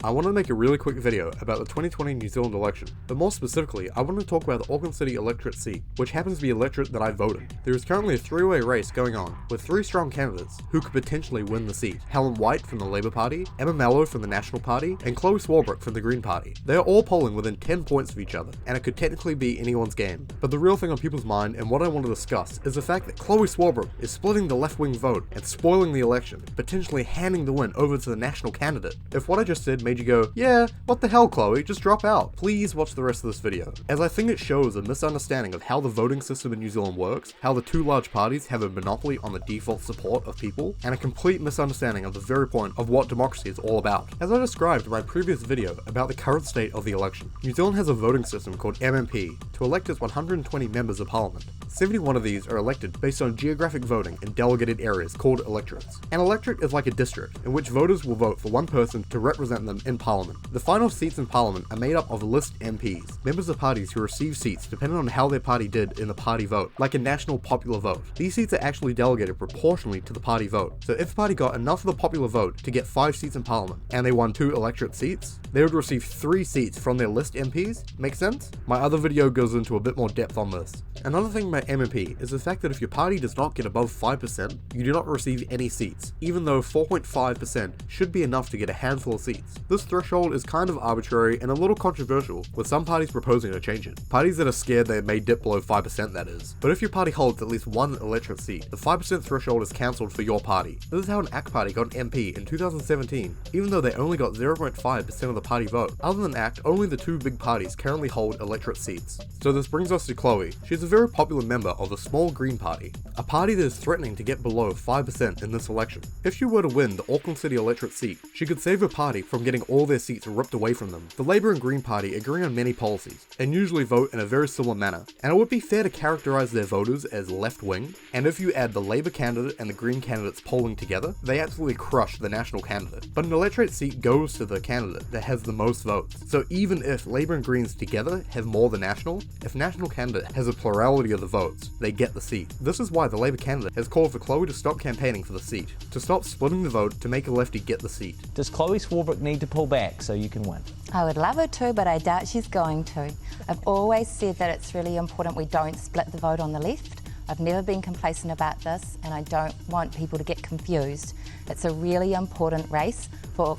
I want to make a really quick video about the 2020 New Zealand election, but more specifically, I want to talk about the Auckland City electorate seat, which happens to be the electorate that I voted. There is currently a three-way race going on, with three strong candidates who could potentially win the seat. Helen White from the Labour Party, Emma Mello from the National Party, and Chlöe Swarbrick from the Green Party. They are all polling within 10 points of each other, and it could technically be anyone's game. But the real thing on people's mind, and what I want to discuss, is the fact that Chlöe Swarbrick is splitting the left-wing vote and spoiling the election, potentially handing the win over to the national candidate. If what I just said made you go, yeah, what the hell, Chloe, just drop out, please watch the rest of this video, as I think it shows a misunderstanding of how the voting system in New Zealand works, how the two large parties have a monopoly on the default support of people, and a complete misunderstanding of the very point of what democracy is all about. As I described in my previous video about the current state of the election, New Zealand has a voting system called MMP to elect its 120 members of parliament. 71 of these are elected based on geographic voting in delegated areas called electorates. An electorate is like a district in which voters will vote for one person to represent them in parliament. The final seats in parliament are made up of list MPs, members of parties who receive seats depending on how their party did in the party vote, like a national popular vote. These seats are actually delegated proportionally to the party vote. So if a party got enough of the popular vote to get 5 seats in parliament, and they won 2 electorate seats, they would receive 3 seats from their list MPs. Make sense? My other video goes into a bit more depth on this. Another thing about MMP is the fact that if your party does not get above 5%, you do not receive any seats, even though 4.5% should be enough to get a handful of seats. This threshold is kind of arbitrary and a little controversial, with some parties proposing to change it. Parties that are scared they may dip below 5%, that is. But if your party holds at least 1 electorate seat, the 5% threshold is cancelled for your party. This is how an ACT party got an MP in 2017, even though they only got 0.5% of the party vote. Other than ACT, only the 2 big parties currently hold electorate seats. So this brings us to Chloe. She's a very popular member of the small Green Party, a party that is threatening to get below 5% in this election. If she were to win the Auckland City electorate seat, she could save her party from getting all their seats ripped away from them. The Labour and Green Party agree on many policies, and usually vote in a very similar manner, and it would be fair to characterize their voters as left-wing, and if you add the Labour candidate and the Green candidates polling together, they absolutely crush the national candidate. But an electorate seat goes to the candidate that has the most votes, so even if Labour and Greens together have more than National, if National candidate has a plurality of the votes, they get the seat. This is why the Labour candidate has called for Chloe to stop campaigning for the seat, to stop splitting the vote to make a lefty get the seat. Does Chlöe Swarbrick need to pull back so you can win? I would love her to, but I doubt she's going to. I've always said that it's really important we don't split the vote on the left. I've never been complacent about this, and I don't want people to get confused. It's a really important race for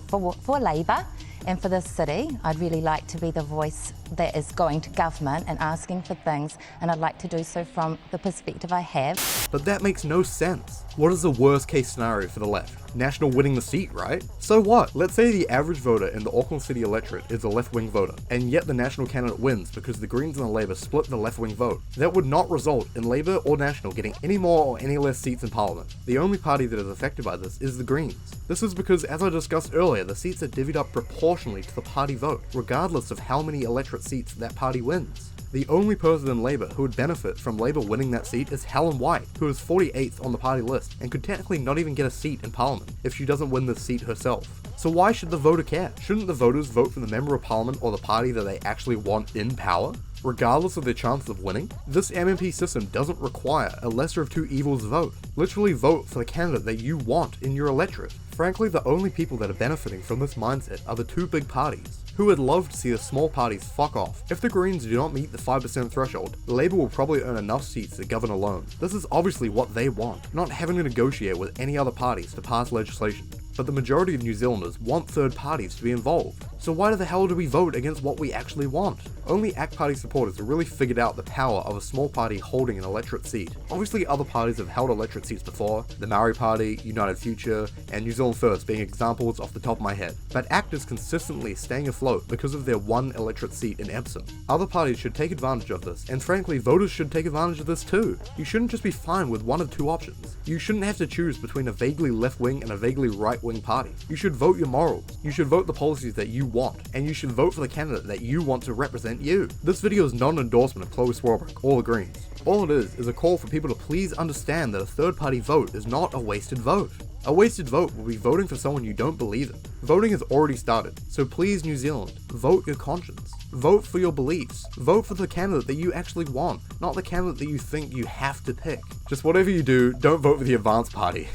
Labour and for this city. I'd really like to be the voice that is going to government and asking for things, and I'd like to do so from the perspective I have. But that makes no sense. What is the worst case scenario for the left? National winning the seat, right? So what? Let's say the average voter in the Auckland City electorate is a left-wing voter, and yet the National candidate wins because the Greens and the Labour split the left-wing vote. That would not result in Labour or National getting any more or any less seats in Parliament. The only party that is affected by this is the Greens. This is because, as I discussed earlier, the seats are divvied up proportionally to the party vote, regardless of how many electorate seats that party wins. The only person in Labour who would benefit from Labour winning that seat is Helen White, who is 48th on the party list and could technically not even get a seat in Parliament if she doesn't win this seat herself. So why should the voter care? Shouldn't the voters vote for the member of Parliament or the party that they actually want in power, regardless of their chances of winning? This MMP system doesn't require a lesser of two evils vote. Literally vote for the candidate that you want in your electorate. Frankly, the only people that are benefiting from this mindset are the 2 big parties, who would love to see the small parties fuck off. If the Greens do not meet the 5% threshold, Labour will probably earn enough seats to govern alone. This is obviously what they want, not having to negotiate with any other parties to pass legislation. But the majority of New Zealanders want third parties to be involved. So why the hell do we vote against what we actually want? Only ACT Party supporters have really figured out the power of a small party holding an electorate seat. Obviously other parties have held electorate seats before, the Maori Party, United Future, and New Zealand First being examples off the top of my head. But ACT is consistently staying afloat because of their 1 electorate seat in Epsom. Other parties should take advantage of this, and frankly voters should take advantage of this too. You shouldn't just be fine with one of 2 options. You shouldn't have to choose between a vaguely left-wing and a vaguely right-wing party. You should vote your morals. You should vote the policies that you want, and you should vote for the candidate that you want to represent you. This video is not an endorsement of Chlöe Swarbrick or the Greens. All it is a call for people to please understand that a third party vote is not a wasted vote. A wasted vote will be voting for someone you don't believe in. Voting has already started, so please New Zealand, vote your conscience. Vote for your beliefs. Vote for the candidate that you actually want, not the candidate that you think you have to pick. Just whatever you do, don't vote for the advanced party.